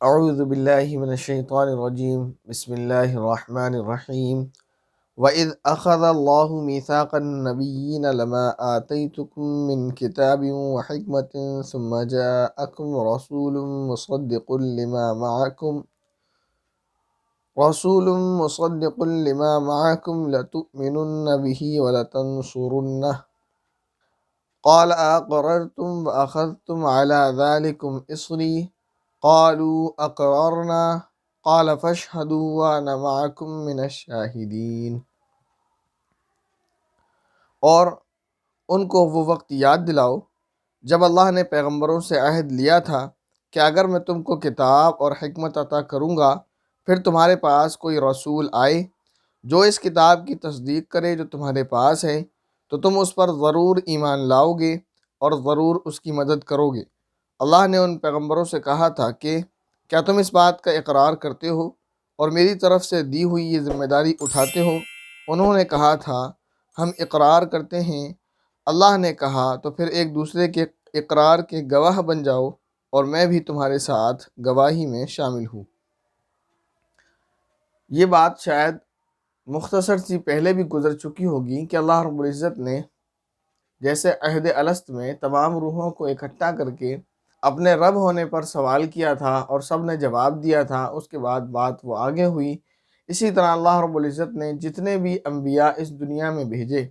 اعوذ باللہ من الشیطان الرجیم بسم اللہ الرحمن الرحیم وَإِذْ أَخَذَ اللَّهُ مِيثَاقَ النَّبِيِّينَ لَمَا آتَيْتُكُم مِّن كِتَابٍ وَحِكْمَةٍ ثُمَّ جَاءَكُمْ رَسُولٌ مُصَدِّقٌ لِّمَا مَعَكُمْ لَتُؤْمِنُنَّ بِهِ وَلَتَنصُرُنَّهُ قَالَ أَأَقْرَرْتُمْ وَأَخَذْتُمْ عَلَىٰ ذَٰلِكُمْ إِصْرِي قالوا اقررنا قال فاشهدوا وانا معكم من الشاہدین۔ اور ان کو وہ وقت یاد دلاؤ جب اللہ نے پیغمبروں سے عہد لیا تھا کہ اگر میں تم کو کتاب اور حکمت عطا کروں گا پھر تمہارے پاس کوئی رسول آئے جو اس کتاب کی تصدیق کرے جو تمہارے پاس ہے تو تم اس پر ضرور ایمان لاؤ گے اور ضرور اس کی مدد کرو گے۔ اللہ نے ان پیغمبروں سے کہا تھا کہ کیا تم اس بات کا اقرار کرتے ہو اور میری طرف سے دی ہوئی یہ ذمہ داری اٹھاتے ہو؟ انہوں نے کہا تھا ہم اقرار کرتے ہیں۔ اللہ نے کہا تو پھر ایک دوسرے کے اقرار کے گواہ بن جاؤ اور میں بھی تمہارے ساتھ گواہی میں شامل ہوں۔ یہ بات شاید مختصر سی پہلے بھی گزر چکی ہوگی کہ اللہ رب العزت نے جیسے عہد الست میں تمام روحوں کو اکٹھا کر کے اپنے رب ہونے پر سوال کیا تھا اور سب نے جواب دیا تھا، اس کے بعد بات وہ آگے ہوئی۔ اسی طرح اللہ رب العزت نے جتنے بھی انبیاء اس دنیا میں بھیجے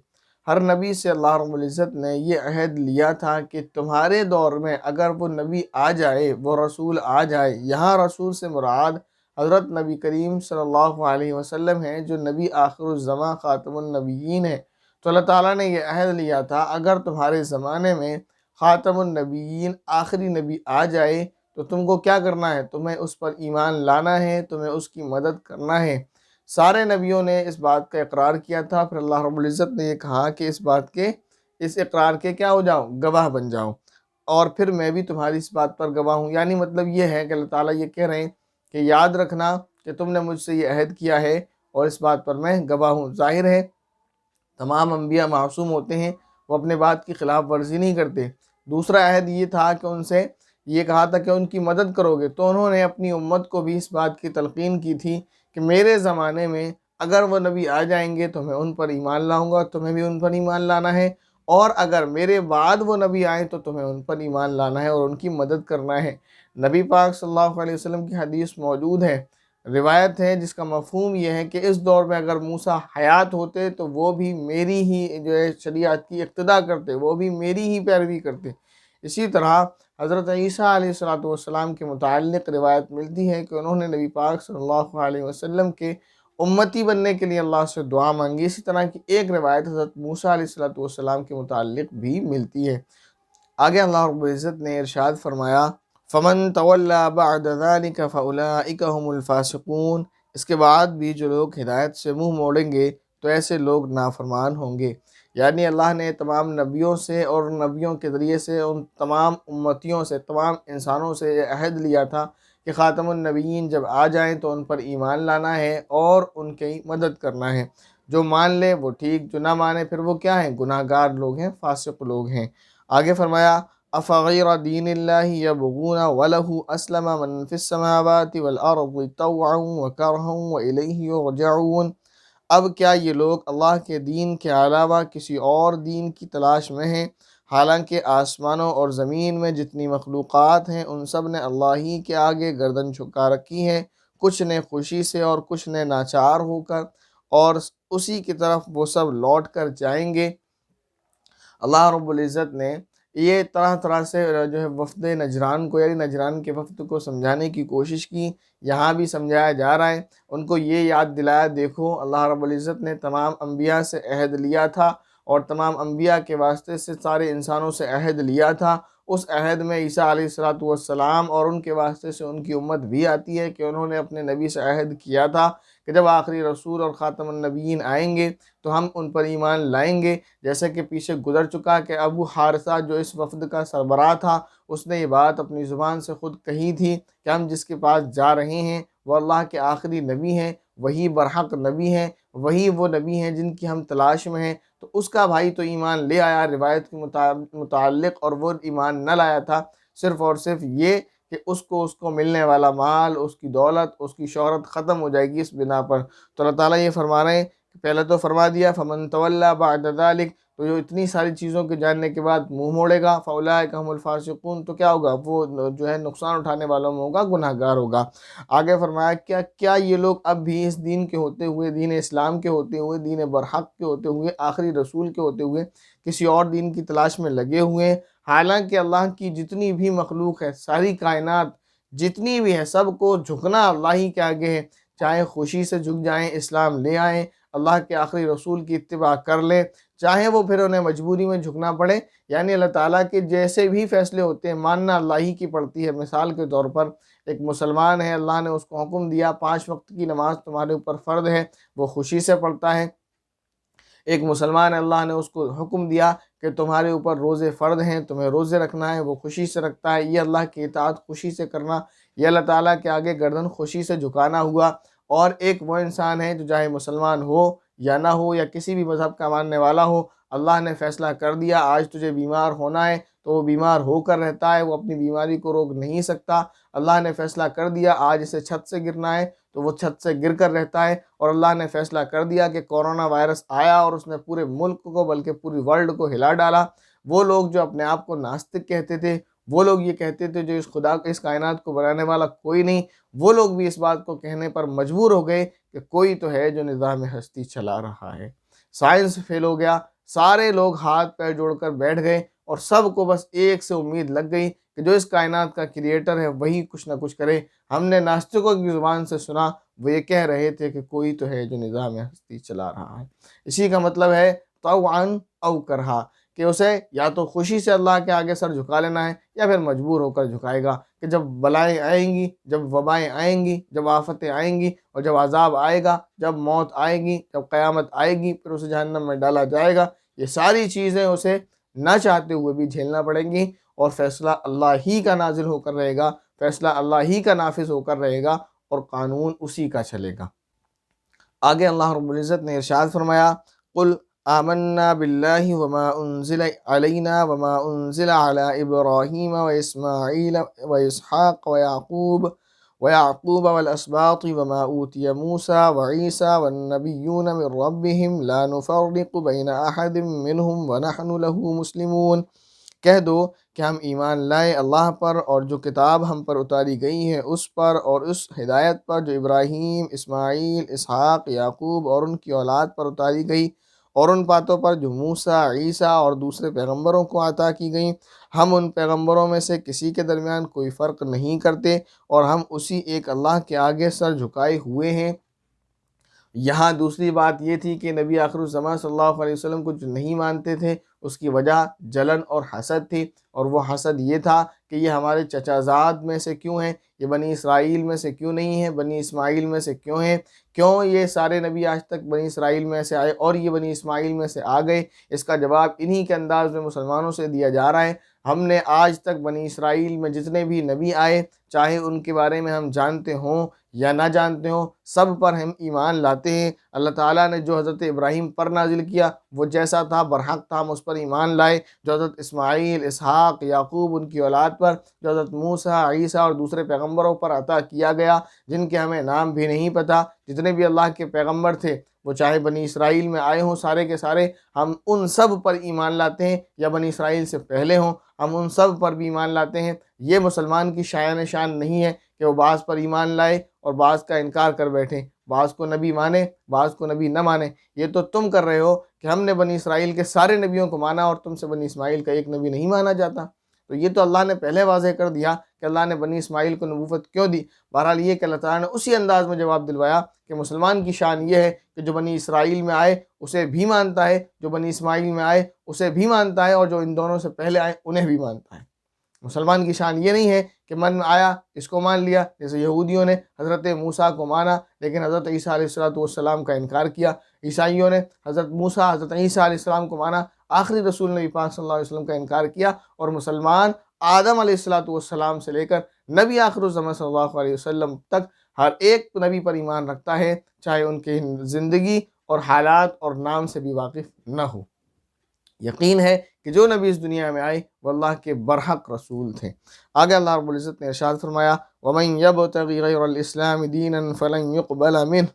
ہر نبی سے اللہ رب العزت نے یہ عہد لیا تھا کہ تمہارے دور میں اگر وہ نبی آ جائے، وہ رسول آ جائے، یہاں رسول سے مراد حضرت نبی کریم صلی اللہ علیہ وسلم ہیں جو نبی آخر الزماں خاتم النبیین ہیں، تو اللہ تعالیٰ نے یہ عہد لیا تھا اگر تمہارے زمانے میں خاتم النبیین آخری نبی آ جائے تو تم کو کیا کرنا ہے؟ تمہیں اس پر ایمان لانا ہے، تمہیں اس کی مدد کرنا ہے۔ سارے نبیوں نے اس بات کا اقرار کیا تھا، پھر اللہ رب العزت نے یہ کہا کہ اس اقرار کے کیا ہو جاؤ؟ گواہ بن جاؤ، اور پھر میں بھی تمہاری اس بات پر گواہ ہوں۔ یعنی مطلب یہ ہے کہ اللہ تعالیٰ یہ کہہ رہے ہیں کہ یاد رکھنا کہ تم نے مجھ سے یہ عہد کیا ہے اور اس بات پر میں گواہ ہوں۔ ظاہر ہے تمام انبیاء معصوم ہوتے ہیں، وہ اپنے بات کی خلاف ورزی نہیں کرتے۔ دوسرا عہد یہ تھا کہ ان سے یہ کہا تھا کہ ان کی مدد کرو گے، تو انہوں نے اپنی امت کو بھی اس بات کی تلقین کی تھی کہ میرے زمانے میں اگر وہ نبی آ جائیں گے تو میں ان پر ایمان لاؤں گا، تمہیں بھی ان پر ایمان لانا ہے، اور اگر میرے بعد وہ نبی آئیں تو تمہیں ان پر ایمان لانا ہے اور ان کی مدد کرنا ہے۔ نبی پاک صلی اللہ علیہ وسلم کی حدیث موجود ہے، روایت ہے جس کا مفہوم یہ ہے کہ اس دور میں اگر موسیٰ حیات ہوتے تو وہ بھی میری ہی جو ہے شریعت کی اقتداء کرتے، وہ بھی میری ہی پیروی کرتے۔ اسی طرح حضرت عیسیٰ علیہ السلام کے متعلق روایت ملتی ہے کہ انہوں نے نبی پاک صلی اللہ علیہ وسلم کے امتی بننے کے لیے اللہ سے دعا مانگی۔ اسی طرح کی ایک روایت حضرت موسیٰ علیہ السلام کے متعلق بھی ملتی ہے۔ آگے اللہ رب العزت نے ارشاد فرمایا فَمَن تَوَلَّى بَعْدَ ذَلِكَ فَأُولَٰئِكَ هُمُ الْفَاسِقُونَ، اس کے بعد بھی جو لوگ ہدایت سے منہ موڑیں گے تو ایسے لوگ نافرمان ہوں گے۔ یعنی اللہ نے تمام نبیوں سے اور نبیوں کے ذریعے سے ان تمام امتیوں سے، تمام انسانوں سے یہ عہد لیا تھا کہ خاتم النبیین جب آ جائیں تو ان پر ایمان لانا ہے اور ان کی مدد کرنا ہے۔ جو مان لے وہ ٹھیک، جو نہ مانے پھر وہ کیا ہیں؟ گناہ گار لوگ ہیں، فاسق لوگ ہیں۔ آگے فرمایا أَفَغَيْرَ دِينِ اللَّهِ يَبْغُونَ وَلَهُ أَسْلَمَ مَن فِي السَّمَاوَاتِ وَالْأَرْضِ طَوْعًا وَكَرْهًا وَإِلَيْهِ يُرْجَعُونَ، اب کیا یہ لوگ اللہ کے دین کے علاوہ کسی اور دین کی تلاش میں ہیں، حالانکہ آسمانوں اور زمین میں جتنی مخلوقات ہیں ان سب نے اللہ ہی کے آگے گردن جھکا رکھی ہے، کچھ نے خوشی سے اور کچھ نے ناچار ہو کر، اور اسی کی طرف وہ سب لوٹ کر جائیں گے۔ اللہ رب العزت نے یہ طرح طرح سے جو ہے وفد نجران کو، یعنی نجران کے وفد کو سمجھانے کی کوشش کی، یہاں بھی سمجھایا جا رہا ہے۔ ان کو یہ یاد دلایا، دیکھو اللہ رب العزت نے تمام انبیاء سے عہد لیا تھا اور تمام انبیاء کے واسطے سے سارے انسانوں سے عہد لیا تھا۔ اس عہد میں عیسیٰ علیہ السلام اور ان کے واسطے سے ان کی امت بھی آتی ہے کہ انہوں نے اپنے نبی سے عہد کیا تھا کہ جب آخری رسول اور خاتم النبیین آئیں گے تو ہم ان پر ایمان لائیں گے۔ جیسے کہ پیچھے گزر چکا کہ ابو حارثہ جو اس وفد کا سربراہ تھا، اس نے یہ بات اپنی زبان سے خود کہی تھی کہ ہم جس کے پاس جا رہے ہیں وہ اللہ کے آخری نبی ہیں، وہی برحق نبی ہیں، وہی وہ نبی ہیں جن کی ہم تلاش میں ہیں۔ تو اس کا بھائی تو ایمان لے آیا روایت کے متعلق، اور وہ ایمان نہ لایا تھا صرف اور صرف یہ کہ اس کو ملنے والا مال، اس کی دولت، اس کی شہرت ختم ہو جائے گی اس بنا پر۔ تو اللہ تعالیٰ یہ فرما رہے ہیں کہ پہلے تو فرما دیا فَمَن تَوَلَّى بَعْدَ ذَلِكَ، تو جو اتنی ساری چیزوں کے جاننے کے بعد منہ موڑے گا، فَأُولَٰئِكَ هُمُ الْفَاسِقُونَ، تو کیا ہوگا؟ وہ جو ہے نقصان اٹھانے والوں میں ہوگا، گناہ گار ہوگا۔ آگے فرمایا کیا یہ لوگ اب بھی اس دین کے ہوتے ہوئے، دین اسلام کے ہوتے ہوئے، دین برحق کے ہوتے ہوئے، آخری رسول کے ہوتے ہوئے کسی اور دین کی تلاش میں لگے ہوئے ہیں؟ حالانکہ اللہ کی جتنی بھی مخلوق ہے، ساری کائنات جتنی بھی ہے، سب کو جھکنا اللہ ہی کے آگے ہے۔ چاہے خوشی سے جھک جائیں، اسلام لے آئیں، اللہ کے آخری رسول کی اتباع کر لیں، چاہے وہ پھر انہیں مجبوری میں جھکنا پڑے، یعنی اللہ تعالیٰ کے جیسے بھی فیصلے ہوتے ہیں ماننا اللہ ہی کی پڑتی ہے۔ مثال کے طور پر ایک مسلمان ہے، اللہ نے اس کو حکم دیا 5 وقت کی نماز تمہارے اوپر فرض ہے، وہ خوشی سے پڑھتا ہے۔ ایک مسلمان ہے، اللہ نے اس کو حکم دیا کہ تمہارے اوپر روزے فرض ہیں، تمہیں روزے رکھنا ہے، وہ خوشی سے رکھتا ہے۔ یہ اللہ کی اطاعت خوشی سے کرنا، یہ اللہ تعالیٰ کے آگے گردن خوشی سے جھکانا ہوا۔ اور ایک وہ انسان ہے جو چاہے مسلمان ہو یا نہ ہو، یا کسی بھی مذہب کا ماننے والا ہو، اللہ نے فیصلہ کر دیا آج تجھے بیمار ہونا ہے تو وہ بیمار ہو کر رہتا ہے، وہ اپنی بیماری کو روک نہیں سکتا۔ اللہ نے فیصلہ کر دیا آج اسے چھت سے گرنا ہے تو وہ چھت سے گر کر رہتا ہے، اور اللہ نے فیصلہ کر دیا کہ کورونا وائرس آیا اور اس نے پورے ملک کو بلکہ پوری ورلڈ کو ہلا ڈالا۔ وہ لوگ جو اپنے آپ کو ناستک کہتے تھے، وہ لوگ یہ کہتے تھے جو اس کائنات کو بنانے والا کوئی نہیں، وہ لوگ بھی اس بات کو کہنے پر مجبور ہو گئے کہ کوئی تو ہے جو نظام ہستی چلا رہا ہے۔ سائنس فیل ہو گیا، سارے لوگ ہاتھ پیر جوڑ کر بیٹھ گئے، اور سب کو بس ایک سے امید لگ گئی کہ جو اس کائنات کا کریٹر ہے وہی کچھ نہ کچھ کرے۔ ہم نے ناستکوں کی زبان سے سنا، وہ یہ کہہ رہے تھے کہ کوئی تو ہے جو نظام ہستی چلا رہا ہے۔ اسی کا مطلب ہے طوعاً او کرہا، کہ اسے یا تو خوشی سے اللہ کے آگے سر جھکا لینا ہے یا پھر مجبور ہو کر جھکائے گا، کہ جب بلائیں آئیں گی، جب وبائیں آئیں گی، جب آفتیں آئیں گی، اور جب عذاب آئے گا، جب موت آئے گی، جب قیامت آئے گی، پھر اسے جہنم میں ڈالا جائے گا، یہ ساری چیزیں اسے نہ چاہتے ہوئے بھی جھیلنا پڑیں گی، اور فیصلہ اللہ ہی کا نازل ہو کر رہے گا، فیصلہ اللہ ہی کا نافذ ہو کر رہے گا، اور قانون اسی کا چلے گا۔ آگے اللہ رب العزت نے ارشاد فرمایا قل آمنا باللہ وما انزل علینا وما انزل علی ابراہیم واسماعیل واسحاق ویعقوب والاسباط وما اوتی موسیٰ وعیسیٰ والنبیون من ربهم لا نفرق بین احد منہم ونحن له مسلمون۔ کہہ دو کہ ہم ایمان لائے اللہ پر اور جو کتاب ہم پر اتاری گئی ہے اس پر، اور اس ہدایت پر جو ابراہیم، اسماعیل، اسحاق، یعقوب اور ان کی اولاد پر اتاری گئی، اور ان باتوں پر جو موسیٰ، عیسیٰ اور دوسرے پیغمبروں کو عطا کی گئیں۔ ہم ان پیغمبروں میں سے کسی کے درمیان کوئی فرق نہیں کرتے، اور ہم اسی ایک اللہ کے آگے سر جھکائے ہوئے ہیں۔ یہاں دوسری بات یہ تھی کہ نبی آخر الزمان صلی اللہ علیہ وسلم کو جو نہیں مانتے تھے اس کی وجہ جلن اور حسد تھی، اور وہ حسد یہ تھا کہ یہ ہمارے چچا زاد میں سے کیوں ہیں، یہ بنی اسرائیل میں سے کیوں نہیں ہیں، بنی اسماعیل میں سے کیوں ہیں، کیوں یہ سارے نبی آج تک بنی اسرائیل میں سے آئے اور یہ بنی اسماعیل میں سے آ گئے۔ اس کا جواب انہی کے انداز میں مسلمانوں سے دیا جا رہا ہے۔ ہم نے آج تک بنی اسرائیل میں جتنے بھی نبی آئے، چاہے ان کے بارے میں ہم جانتے ہوں یا نہ جانتے ہوں، سب پر ہم ایمان لاتے ہیں۔ اللہ تعالیٰ نے جو حضرت ابراہیم پر نازل کیا وہ جیسا تھا برحق تھا، ہم اس پر ایمان لائے۔ جو حضرت اسماعیل، اسحاق، یعقوب ان کی اولاد پر، جو حضرت موسیٰ، عیسیٰ اور دوسرے پیغمبروں پر عطا کیا گیا جن کے ہمیں نام بھی نہیں پتہ، جتنے بھی اللہ کے پیغمبر تھے وہ چاہے بنی اسرائیل میں آئے ہوں سارے کے سارے، ہم ان سب پر ایمان لاتے ہیں، یا بنی اسرائیل سے پہلے ہوں ہم ان سب پر بھی ایمان لاتے ہیں۔ یہ مسلمان کی شان نہیں ہے کہ وہ بعض پر ایمان لائے اور بعض کا انکار کر بیٹھیں، بعض کو نبی مانے بعض کو نبی نہ مانے۔ یہ تو تم کر رہے ہو کہ ہم نے بنی اسرائیل کے سارے نبیوں کو مانا اور تم سے بنی اسماعیل کا ایک نبی نہیں مانا جاتا۔ تو یہ تو اللہ نے پہلے واضح کر دیا کہ اللہ نے بنی اسماعیل کو نبوت کیوں دی۔ بہرحال یہ کہ اللہ تعالیٰ نے اسی انداز میں جواب دلوایا کہ مسلمان کی شان یہ ہے کہ جو بنی اسرائیل میں آئے اسے بھی مانتا ہے، جو بنی اسماعیل میں آئے اسے بھی مانتا ہے، اور جو ان دونوں سے پہلے آئے انہیں بھی مانتا ہے۔ مسلمان کی شان یہ نہیں ہے کہ من آیا اس کو مان لیا، جیسے یہودیوں نے حضرت موسیٰ کو مانا لیکن حضرت عیسیٰ علیہ السلام کا انکار کیا، عیسائیوں نے حضرت موسیٰ، حضرت عیسیٰ علیہ السلام کو مانا، آخری رسول نبی پاک صلی اللہ علیہ وسلم کا انکار کیا، اور مسلمان آدم علیہ السلام سے لے کر نبی آخر الزمان صلی اللہ علیہ وسلم تک ہر ایک نبی پر ایمان رکھتا ہے، چاہے ان کی زندگی اور حالات اور نام سے بھی واقف نہ ہو۔ یقین ہے کہ جو نبی اس دنیا میں آئے وہ اللہ کے برحق رسول تھے۔ آگے اللہ رب العزت نے ارشاد فرمایا وَمَن يَبْتَغِ غَيْرَ الْإِسْلَامِ دِينًا فَلَن يُقْبَلَ مِنْهُ،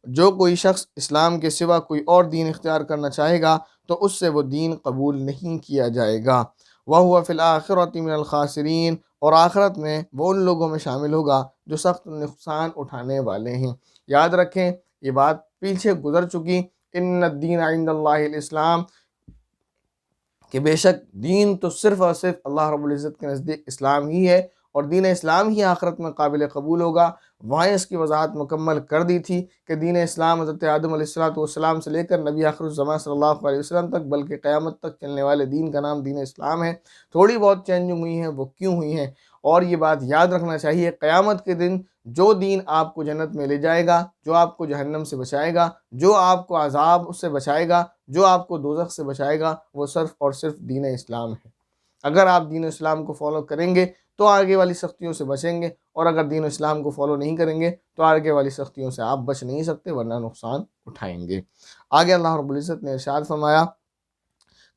جو کوئی شخص اسلام کے سوا کوئی اور دین اختیار کرنا چاہے گا تو اس سے وہ دین قبول نہیں کیا جائے گا۔ وَهُوَ فِي الْآخِرَةِ مِنَ الْخَاسِرِينَ، اور آخرت میں وہ ان لوگوں میں شامل ہوگا جو سخت نقصان اٹھانے والے ہیں۔ یاد رکھیں یہ بات پیچھے گزر چکی، ان الدین عند اللہ الاسلام، کہ بے شک دین تو صرف اور صرف اللہ رب العزت کے نزدیک اسلام ہی ہے، اور دین اسلام ہی آخرت میں قابل قبول ہوگا۔ وہاں اس کی وضاحت مکمل کر دی تھی کہ دین اسلام حضرت آدم علیہ السلام سے لے کر نبی آخر الزمان صلی اللہ علیہ وسلم تک، بلکہ قیامت تک چلنے والے دین کا نام دین اسلام ہے۔ تھوڑی بہت چینجنگ ہوئی ہیں، وہ کیوں ہوئی ہیں؟ اور یہ بات یاد رکھنا چاہیے، قیامت کے دن جو دین آپ کو جنت میں لے جائے گا، جو آپ کو جہنم سے بچائے گا، جو آپ کو عذاب سے بچائے گا، جو آپ کو دوزخ سے بچائے گا، وہ صرف اور صرف دین اسلام ہے۔ اگر آپ دین اسلام کو فالو کریں گے تو آگے والی سختیوں سے بچیں گے، اور اگر دین اسلام کو فالو نہیں کریں گے تو آگے والی سختیوں سے آپ بچ نہیں سکتے، ورنہ نقصان اٹھائیں گے۔ آگے اللہ رب العزت نے ارشاد فرمایا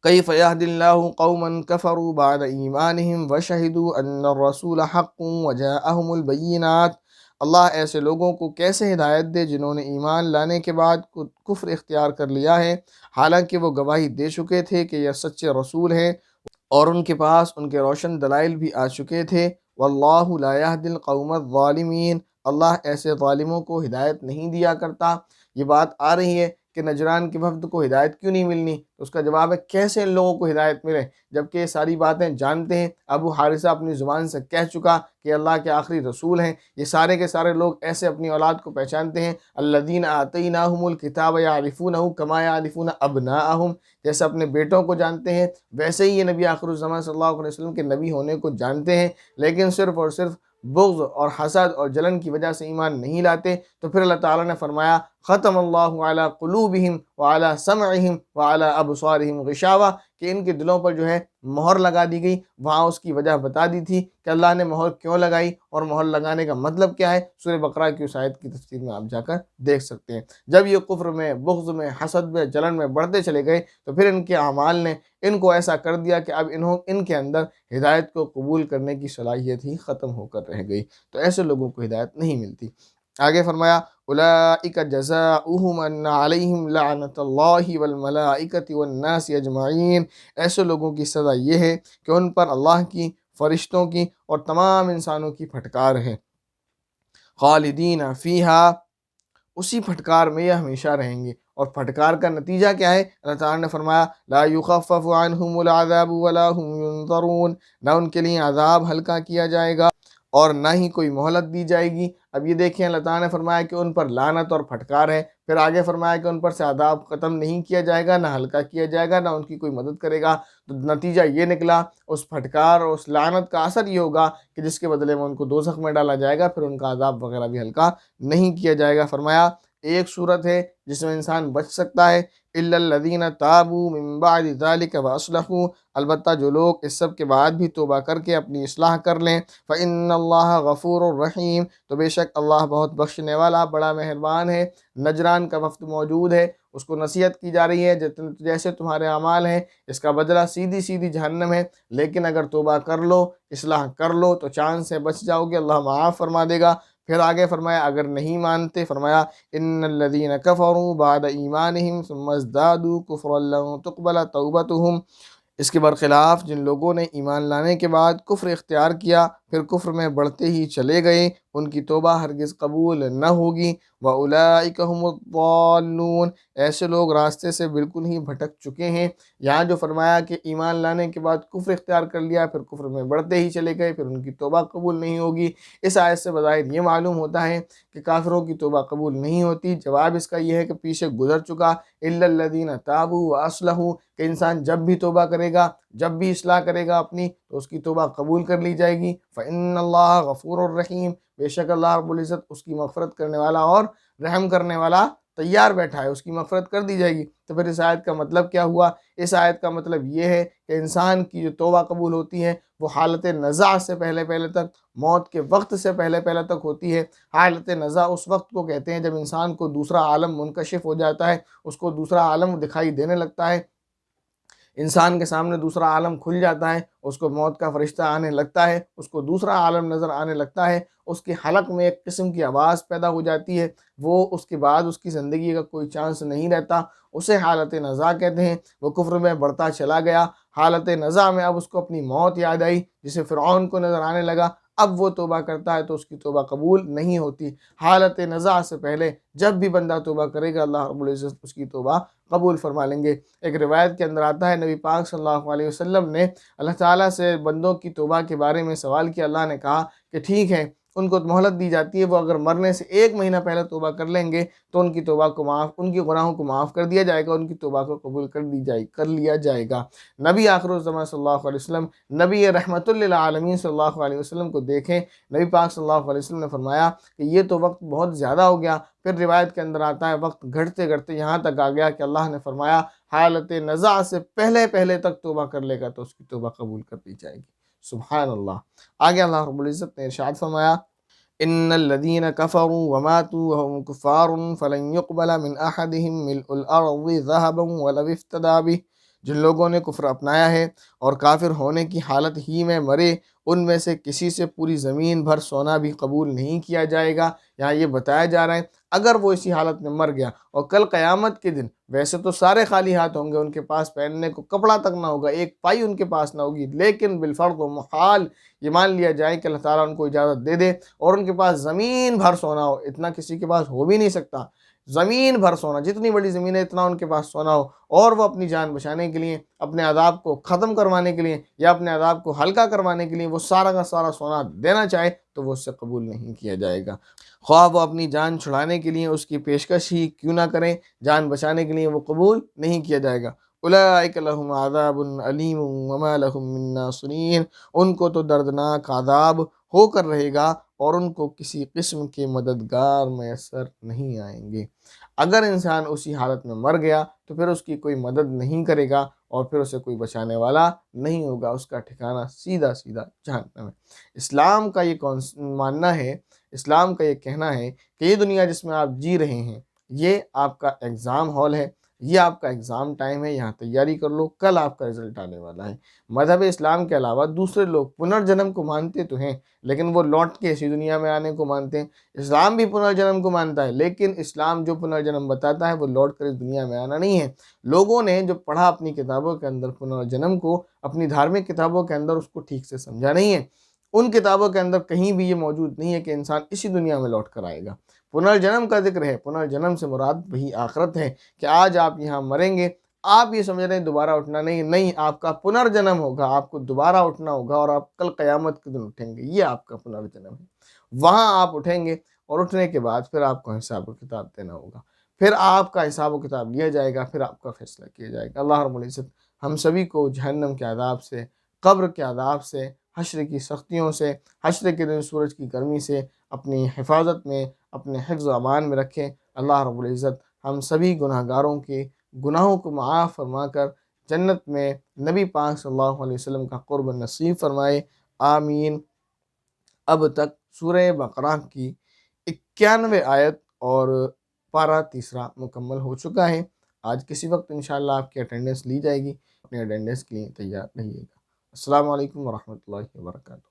کیف یہدی اللہ قوما کفروا بعد ایمانہم وشہدوا ان الرسول حق وجاءہم البینات، اللہ ایسے لوگوں کو کیسے ہدایت دے جنہوں نے ایمان لانے کے بعد کفر اختیار کر لیا ہے، حالانکہ وہ گواہی دے چکے تھے کہ یہ سچے رسول ہیں، اور ان کے پاس ان کے روشن دلائل بھی آ چکے تھے۔ واللہ لا یہدی القوم الظالمین، اللہ ایسے ظالموں کو ہدایت نہیں دیا کرتا۔ یہ بات آ رہی ہے کہ نجران کے وفد کو ہدایت کیوں نہیں ملنی؟ اس کا جواب ہے کیسے ان لوگوں کو ہدایت ملے جبکہ یہ ساری باتیں جانتے ہیں۔ ابو حارثہ اپنی زبان سے کہہ چکا کہ اللہ کے آخری رسول ہیں۔ یہ سارے کے سارے لوگ ایسے اپنی اولاد کو پہچانتے ہیں، الذین آتیناہم الکتاب یعرفونہ کما یعرفون ابناءہم، جیسے اپنے بیٹوں کو جانتے ہیں ویسے ہی یہ نبی آخر الزمان صلی اللہ علیہ وسلم کے نبی ہونے کو جانتے ہیں، لیکن صرف اور صرف بغض اور حسد اور جلن کی وجہ سے ایمان نہیں لاتے۔ تو پھر اللہ تعالیٰ نے فرمایا ختم اللہ علی قلوبہم وعلی سمعہم وعلی ابصارہم غشاوہ، کہ ان کے دلوں پر جو ہے مہر لگا دی گئی۔ وہاں اس کی وجہ بتا دی تھی کہ اللہ نے مہر کیوں لگائی اور مہر لگانے کا مطلب کیا ہے، سورہ بقرہ کی اس آیت کی تفسیر میں آپ جا کر دیکھ سکتے ہیں۔ جب یہ کفر میں، بغض میں، حسد میں، جلن میں بڑھتے چلے گئے تو پھر ان کے اعمال نے ان کو ایسا کر دیا کہ اب ان کے اندر ہدایت کو قبول کرنے کی صلاحیت ہی ختم ہو کر رہ گئی۔ تو ایسے لوگوں کو ہدایت نہیں ملتی۔ آگے فرمایا اولئک جزاؤہم ان علیہم لعنت اللہ والملائکۃ والناس اجمعین، ایسے لوگوں کی سزا یہ ہے کہ ان پر اللہ کی، فرشتوں کی اور تمام انسانوں کی پھٹکار ہے، خالدین فیہا، اسی پھٹکار میں یہ ہمیشہ رہیں گے۔ اور پھٹکار کا نتیجہ کیا ہے؟ اللہ تعالیٰ نے فرمایا لا یخفف عنہم العذاب ولا هم ینظرون، نہ ان کے لیے عذاب ہلکا کیا جائے گا اور نہ ہی کوئی مہلت دی جائے گی۔ اب یہ دیکھیں اللہ تعالیٰ نے فرمایا کہ ان پر لعنت اور پھٹکار ہے، پھر آگے فرمایا کہ ان پر سے عذاب ختم نہیں کیا جائے گا، نہ ہلکا کیا جائے گا، نہ ان کی کوئی مدد کرے گا۔ تو نتیجہ یہ نکلا، اس پھٹکار اور اس لعنت کا اثر یہ ہوگا کہ جس کے بدلے میں ان کو دوزخ میں ڈالا جائے گا، پھر ان کا عذاب وغیرہ بھی ہلکا نہیں کیا جائے گا۔ فرمایا ایک صورت ہے جس میں انسان بچ سکتا ہے، الا الذین تابوا من بعد ذلک واصلحوا، البتہ جو لوگ اس سب کے بعد بھی توبہ کر کے اپنی اصلاح کر لیں، فإن اللہ غفور الرحیم، تو بے شک اللہ بہت بخشنے والا، بڑا مہربان ہے۔ نجران کا وفد موجود ہے، اس کو نصیحت کی جا رہی ہے جیسے تمہارے اعمال ہیں اس کا بدلہ سیدھی سیدھی جہنم ہے، لیکن اگر توبہ کر لو، اصلاح کر لو تو چاند سے بچ جاؤ گے، اللہ معاف فرما دے گا۔ پھر آگے فرمایا اگر نہیں مانتے، فرمایا ان الذین کفروا بعد ایمانہم ثم ازدادوا کفرا لن تقبل توبتہم، اس کے برخلاف جن لوگوں نے ایمان لانے کے بعد کفر اختیار کیا، پھر کفر میں بڑھتے ہی چلے گئے، ان کی توبہ ہرگز قبول نہ ہوگی۔ وَأُولَئِكَ هُمُ الضَّالُّونَ، ایسے لوگ راستے سے بالکل ہی بھٹک چکے ہیں۔ یہاں جو فرمایا کہ ایمان لانے کے بعد کفر اختیار کر لیا، پھر کفر میں بڑھتے ہی چلے گئے، پھر ان کی توبہ قبول نہیں ہوگی، اس آیت سے بظاہر یہ معلوم ہوتا ہے کہ کافروں کی توبہ قبول نہیں ہوتی۔ جواب اس کا یہ ہے کہ پیچھے گزر چکا الا الذین تابوا واصلحوا، کہ انسان جب بھی توبہ کرے گا، جب بھی اصلاح کرے گا اپنی، تو اس کی توبہ قبول کر لی جائے گی۔ فإن اللہ غفور الرحیم، بے شک اللہ رب العزت اس کی مغفرت کرنے والا اور رحم کرنے والا تیار بیٹھا ہے، اس کی مغفرت کر دی جائے گی۔ تو پھر اس آیت کا مطلب کیا ہوا؟ اس آیت کا مطلب یہ ہے کہ انسان کی جو توبہ قبول ہوتی ہے وہ حالت نزاع سے پہلے تک، موت کے وقت سے پہلے تک ہوتی ہے۔ حالت نزاع اس وقت کو کہتے ہیں جب انسان کو دوسرا عالم منکشف ہو جاتا ہے، اس کو دوسرا عالم دکھائی دینے لگتا ہے، انسان کے سامنے دوسرا عالم کھل جاتا ہے، اس کو موت کا فرشتہ آنے لگتا ہے، اس کو دوسرا عالم نظر آنے لگتا ہے، اس کے حلق میں ایک قسم کی آواز پیدا ہو جاتی ہے، وہ اس کے بعد اس کی زندگی کا کوئی چانس نہیں رہتا، اسے حالت نزاع کہتے ہیں۔ وہ کفر میں بڑھتا چلا گیا، حالت نزاع میں اب اس کو اپنی موت یاد آئی، جسے فرعون کو نظر آنے لگا، اب وہ توبہ کرتا ہے تو اس کی توبہ قبول نہیں ہوتی۔ حالت نزاع سے پہلے جب بھی بندہ توبہ کرے گا، اللہ رب العزت اس کی توبہ قبول فرما لیں گے۔ ایک روایت کے اندر آتا ہے، نبی پاک صلی اللہ علیہ وسلم نے اللہ تعالیٰ سے بندوں کی توبہ کے بارے میں سوال کیا۔ اللہ نے کہا کہ ٹھیک ہے، ان کو مہلت دی جاتی ہے، وہ اگر مرنے سے 1 مہینہ پہلے توبہ کر لیں گے تو ان کی توبہ کو ان کی گناہوں کو معاف کر دیا جائے گا، ان کی توبہ کو قبول کر لیا جائے گا۔ نبی آخر الزمان صلی اللہ علیہ وسلم، نبی رحمت للعالمین صلی اللہ علیہ وسلم کو دیکھیں، نبی پاک صلی اللہ علیہ وسلم نے فرمایا کہ یہ تو وقت بہت زیادہ ہو گیا۔ پھر روایت کے اندر آتا ہے وقت گھٹتے گھٹتے یہاں تک آ گیا کہ اللہ نے فرمایا حالت نزاع سے پہلے تک توبہ کر لے گا تو اس کی توبہ قبول کر دی جائے گی۔ سبحان اللہ۔ آگے اللہ رب العزت نے ارشاد فرمایا، ان الذين كفروا وماتوا وهم كفار فلن يقبل من احدهم ملء الارض ذهبا ولو افتدى به۔ جن لوگوں نے کفر اپنایا ہے اور کافر ہونے کی حالت ہی میں مرے، ان میں سے کسی سے پوری زمین بھر سونا بھی قبول نہیں کیا جائے گا۔ یہاں یہ بتایا جا رہا ہے اگر وہ اسی حالت میں مر گیا اور کل قیامت کے دن ویسے تو سارے خالی ہاتھ ہوں گے، ان کے پاس پہننے کو کپڑا تک نہ ہوگا، ایک پائی ان کے پاس نہ ہوگی، لیکن بالفرض و محال یہ مان لیا جائے کہ اللہ تعالیٰ ان کو اجازت دے دے اور ان کے پاس زمین بھر سونا ہو۔ اتنا کسی کے پاس ہو بھی نہیں سکتا، زمین بھر سونا، جتنی بڑی زمین ہے اتنا ان کے پاس سونا ہو، اور وہ اپنی جان بچانے کے لیے، اپنے عذاب کو ختم کروانے کے لیے یا اپنے عذاب کو ہلکا کروانے کے لیے وہ سارا کا سارا سونا دینا چاہے تو وہ اس سے قبول نہیں کیا جائے گا، خواہ وہ اپنی جان چھڑانے کے لیے اس کی پیشکش ہی کیوں نہ کریں، جان بچانے کے لیے وہ قبول نہیں کیا جائے گا۔ اولئک لہم عذاب علیم وما لہم من ناصرین۔ ان کو تو دردناک عذاب ہو کر رہے گا اور ان کو کسی قسم کے مددگار میسر نہیں آئیں گے۔ اگر انسان اسی حالت میں مر گیا تو پھر اس کی کوئی مدد نہیں کرے گا اور پھر اسے کوئی بچانے والا نہیں ہوگا، اس کا ٹھکانہ سیدھا جہنم ہے۔ اسلام کا یہ ماننا ہے، اسلام کا یہ کہنا ہے کہ یہ دنیا جس میں آپ جی رہے ہیں یہ آپ کا ایگزام ہال ہے، یہ آپ کا ایگزام ٹائم ہے، یہاں تیاری کر لو، کل آپ کا رزلٹ آنے والا ہے۔ مذہب اسلام کے علاوہ دوسرے لوگ پنرجنم کو مانتے تو ہیں لیکن وہ لوٹ کے اسی دنیا میں آنے کو مانتے ہیں۔ اسلام بھی پنرجنم کو مانتا ہے لیکن اسلام جو پنرجنم بتاتا ہے وہ لوٹ کر اس دنیا میں آنا نہیں ہے۔ لوگوں نے جو پڑھا اپنی کتابوں کے اندر پنرجنم کو، اپنی دھارمک کتابوں کے اندر اس کو ٹھیک سے سمجھا نہیں ہے۔ ان کتابوں کے اندر کہیں بھی یہ موجود نہیں ہے کہ انسان اسی دنیا میں لوٹ کر آئے گا۔ پنرجنم کا ذکر ہے، پنرجنم سے مراد وہی آخرت ہے کہ آج آپ یہاں مریں گے، آپ یہ سمجھ رہے ہیں دوبارہ اٹھنا نہیں، آپ کا پنرجنم ہوگا، آپ کو دوبارہ اٹھنا ہوگا اور آپ کل قیامت کے دن اٹھیں گے، یہ آپ کا پنرجنم ہے۔ وہاں آپ اٹھیں گے اور اٹھنے کے بعد پھر آپ کو حساب و کتاب دینا ہوگا، پھر آپ کا حساب و کتاب لیا جائے گا، پھر آپ کا فیصلہ کیا جائے گا۔ اللہ رب العزت ہم سبھی کو جہنم کے عذاب سے، قبر کے عذاب سے، حشر کی سختیوں سے، حشر کے دن سورج کی گرمی سے اپنی حفاظت میں، اپنے حفظ و امان میں رکھیں۔ اللہ رب العزت ہم سبھی گناہ گاروں کے گناہوں کو معاف فرما کر جنت میں نبی پاک صلی اللہ علیہ وسلم کا قرب نصیب فرمائے، آمین۔ اب تک سورہ بقرہ کی 91 آیت اور پارہ 3 مکمل ہو چکا ہے۔ آج کسی وقت انشاءاللہ آپ کی اٹینڈنس لی جائے گی، اپنے اٹینڈنس کے لیے تیار رہیے گا۔ السلام علیکم ورحمۃ اللہ وبرکاتہ۔